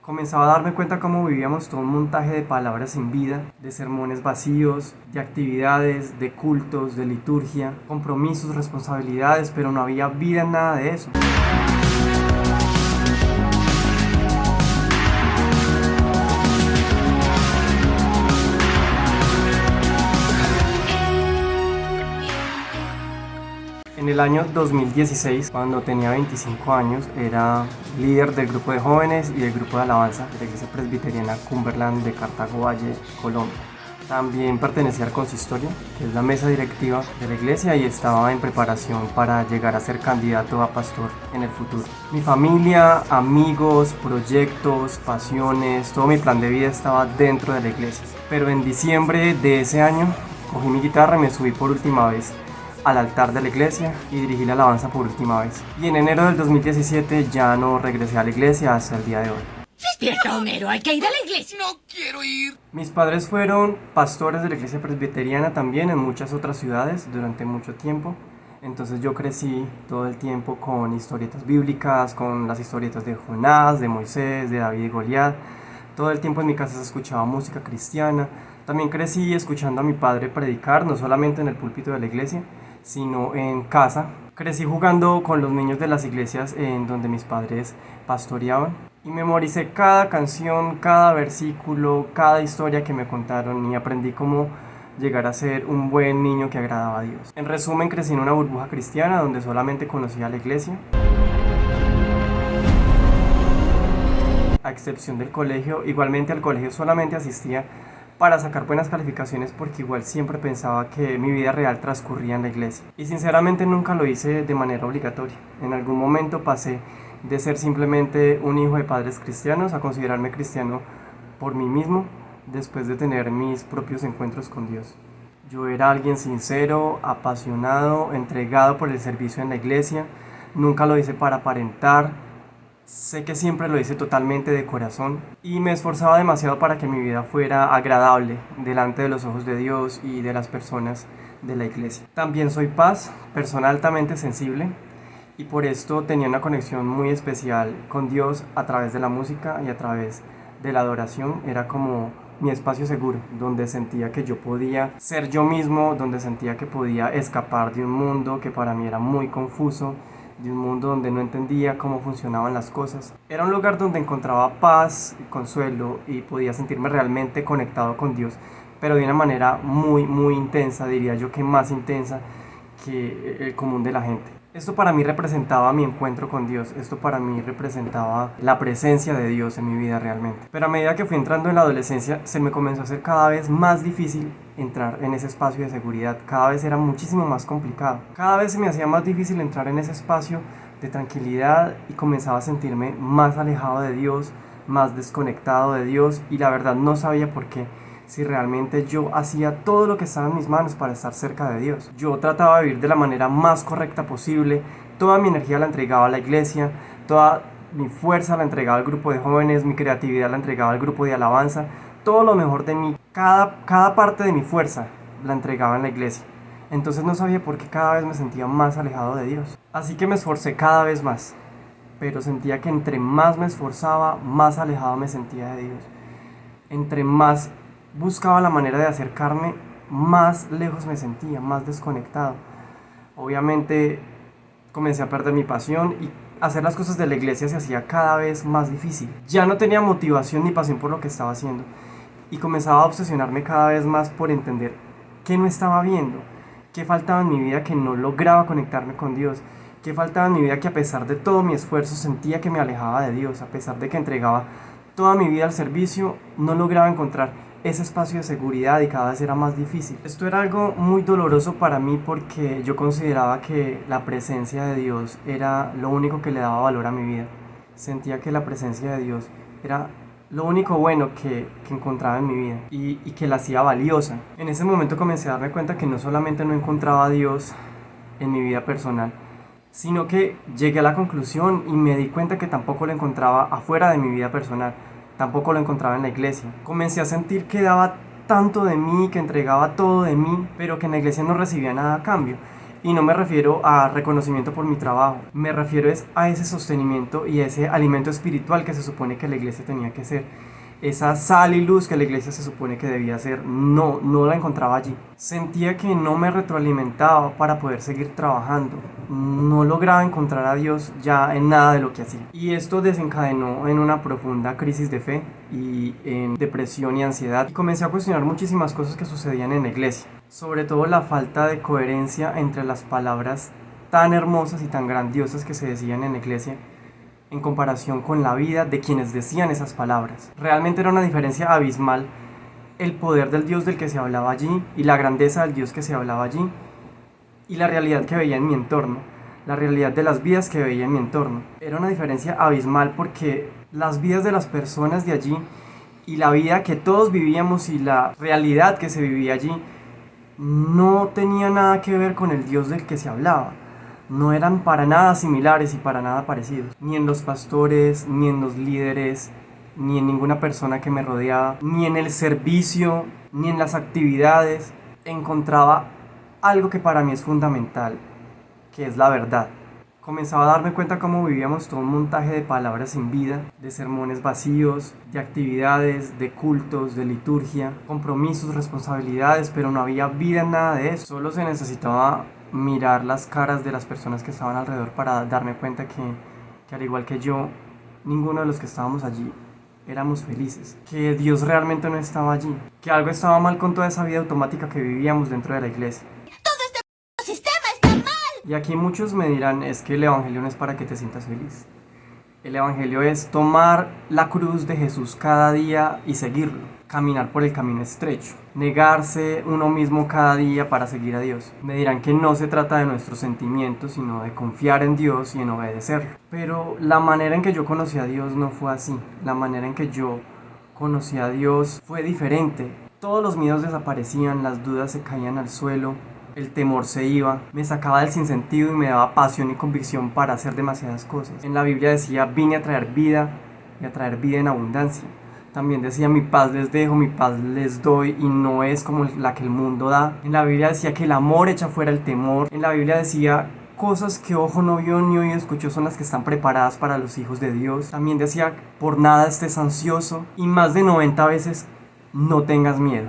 Comenzaba a darme cuenta cómo vivíamos todo un montaje de palabras sin vida, de sermones vacíos, de actividades, de cultos, de liturgia, compromisos, responsabilidades, pero no había vida en nada de eso. En el año 2016, cuando tenía 25 años, era líder del grupo de jóvenes y del grupo de alabanza de la Iglesia Presbiteriana Cumberland de Cartago Valle, Colombia. También pertenecía al consistorio, que es la mesa directiva de la iglesia, y estaba en preparación para llegar a ser candidato a pastor en el futuro. Mi familia, amigos, proyectos, pasiones, todo mi plan de vida estaba dentro de la iglesia. Pero en diciembre de ese año cogí mi guitarra y me subí por última vez al altar de la iglesia y dirigí la alabanza por última vez. Y en enero del 2017 ya no regresé a la iglesia hasta el día de hoy. Despierta, Homero, hay que ir a la iglesia. No quiero ir. Mis padres fueron pastores de la iglesia presbiteriana también en muchas otras ciudades durante mucho tiempo. Entonces yo crecí todo el tiempo con historietas bíblicas, con las historietas de Jonás, de Moisés, de David y Goliat. Todo el tiempo en mi casa se escuchaba música cristiana. También crecí escuchando a mi padre predicar, no solamente en el púlpito de la iglesia, sino en casa. Crecí jugando con los niños de las iglesias en donde mis padres pastoreaban y memoricé cada canción, cada versículo, cada historia que me contaron y aprendí cómo llegar a ser un buen niño que agradaba a Dios. En resumen, crecí en una burbuja cristiana donde solamente conocía la iglesia, a excepción del colegio. Igualmente al colegio solamente asistía para sacar buenas calificaciones, porque igual siempre pensaba que mi vida real transcurría en la iglesia. Y sinceramente nunca lo hice de manera obligatoria. En algún momento pasé de ser simplemente un hijo de padres cristianos a considerarme cristiano por mí mismo, después de tener mis propios encuentros con Dios. Yo era alguien sincero, apasionado, entregado por el servicio en la iglesia. Nunca lo hice para aparentar. Sé que siempre lo hice totalmente de corazón y me esforzaba demasiado para que mi vida fuera agradable delante de los ojos de Dios y de las personas de la iglesia. También soy Paz, persona altamente sensible, y por esto tenía una conexión muy especial con Dios a través de la música y a través de la adoración. Era como mi espacio seguro, donde sentía que yo podía ser yo mismo, donde sentía que podía escapar de un mundo que para mí era muy confuso, de un mundo donde no entendía cómo funcionaban las cosas. Era un lugar donde encontraba paz, consuelo y podía sentirme realmente conectado con Dios, pero de una manera muy intensa, diría yo que más intensa que el común de la gente. Esto para mí representaba mi encuentro con Dios, esto para mí representaba la presencia de Dios en mi vida realmente. Pero a medida que fui entrando en la adolescencia, se me comenzó a hacer cada vez más difícil entrar en ese espacio de seguridad. Cada vez era muchísimo más complicado. Cada vez se me hacía más difícil entrar en ese espacio de tranquilidad y comenzaba a sentirme más alejado de Dios, más desconectado de Dios, y la verdad no sabía por qué. Si realmente yo hacía todo lo que estaba en mis manos para estar cerca de Dios. Yo trataba de vivir de la manera más correcta posible, toda mi energía la entregaba a la iglesia, toda mi fuerza la entregaba al grupo de jóvenes, mi creatividad la entregaba al grupo de alabanza, todo lo mejor de mí, cada parte de mi fuerza la entregaba en la iglesia. Entonces no sabía por qué cada vez me sentía más alejado de Dios. Así que me esforcé cada vez más, pero sentía que entre más me esforzaba, más alejado me sentía de Dios. Entre más buscaba la manera de acercarme, más lejos me sentía, más desconectado. Obviamente comencé a perder mi pasión y hacer las cosas de la iglesia se hacía cada vez más difícil. Ya no tenía motivación ni pasión por lo que estaba haciendo y comenzaba a obsesionarme cada vez más por entender qué no estaba viendo, qué faltaba en mi vida que no lograba conectarme con Dios, qué faltaba en mi vida que a pesar de todo mi esfuerzo sentía que me alejaba de Dios, a pesar de que entregaba toda mi vida al servicio, no lograba encontrar ese espacio de seguridad y cada vez era más difícil. Esto era algo muy doloroso para mí porque yo consideraba que la presencia de Dios era lo único que le daba valor a mi vida. Sentía que la presencia de Dios era lo único bueno que encontraba en mi vida y que la hacía valiosa. En ese momento comencé a darme cuenta que no solamente no encontraba a Dios en mi vida personal, sino que llegué a la conclusión y me di cuenta que tampoco lo encontraba afuera de mi vida personal. Tampoco lo encontraba en la iglesia. Comencé a sentir que daba tanto de mí, que entregaba todo de mí, pero que en la iglesia no recibía nada a cambio. Y no me refiero a reconocimiento por mi trabajo, me refiero es a ese sostenimiento y a ese alimento espiritual que se supone que la iglesia tenía que ser. Esa sal y luz que la iglesia se supone que debía ser, no la encontraba allí. Sentía que no me retroalimentaba para poder seguir trabajando. No lograba encontrar a Dios ya en nada de lo que hacía. Y esto desencadenó en una profunda crisis de fe y en depresión y ansiedad. Y comencé a cuestionar muchísimas cosas que sucedían en la iglesia. Sobre todo la falta de coherencia entre las palabras tan hermosas y tan grandiosas que se decían en la iglesia en comparación con la vida de quienes decían esas palabras. Realmente era una diferencia abismal el poder del Dios del que se hablaba allí y la grandeza del Dios que se hablaba allí y la realidad que veía en mi entorno, la realidad de las vidas que veía en mi entorno. Era una diferencia abismal porque las vidas de las personas de allí y la vida que todos vivíamos y la realidad que se vivía allí no tenía nada que ver con el Dios del que se hablaba. No eran para nada similares y para nada parecidos, ni en los pastores, ni en los líderes, ni en ninguna persona que me rodeaba, ni en el servicio, ni en las actividades. Encontraba algo que para mí es fundamental, que es la verdad. Comenzaba a darme cuenta cómo vivíamos todo un montaje de palabras sin vida, de sermones vacíos, de actividades, de cultos, de liturgia, compromisos, responsabilidades, pero no había vida en nada de eso. Solo se necesitaba mirar las caras de las personas que estaban alrededor para darme cuenta que al igual que yo, ninguno de los que estábamos allí éramos felices, que Dios realmente no estaba allí, que algo estaba mal con toda esa vida automática que vivíamos dentro de la iglesia. Todo este sistema está mal. Y aquí muchos me dirán, es que el evangelio no es para que te sientas feliz. El evangelio es tomar la cruz de Jesús cada día y seguirlo, caminar por el camino estrecho, negarse uno mismo cada día para seguir a Dios. Me dirán que no se trata de nuestros sentimientos, sino de confiar en Dios y en obedecerlo. Pero la manera en que yo conocí a Dios no fue así. La manera en que yo conocí a Dios fue diferente. Todos los miedos desaparecían, las dudas se caían al suelo, el temor se iba, me sacaba del sinsentido y me daba pasión y convicción para hacer demasiadas cosas. En la Biblia decía, vine a traer vida y a traer vida en abundancia. También decía, mi paz les dejo, mi paz les doy y no es como la que el mundo da. En la Biblia decía que el amor echa fuera el temor. En la Biblia decía, cosas que ojo no vio ni oído escuchó son las que están preparadas para los hijos de Dios. También decía, por nada estés ansioso y más de 90 veces, no tengas miedo.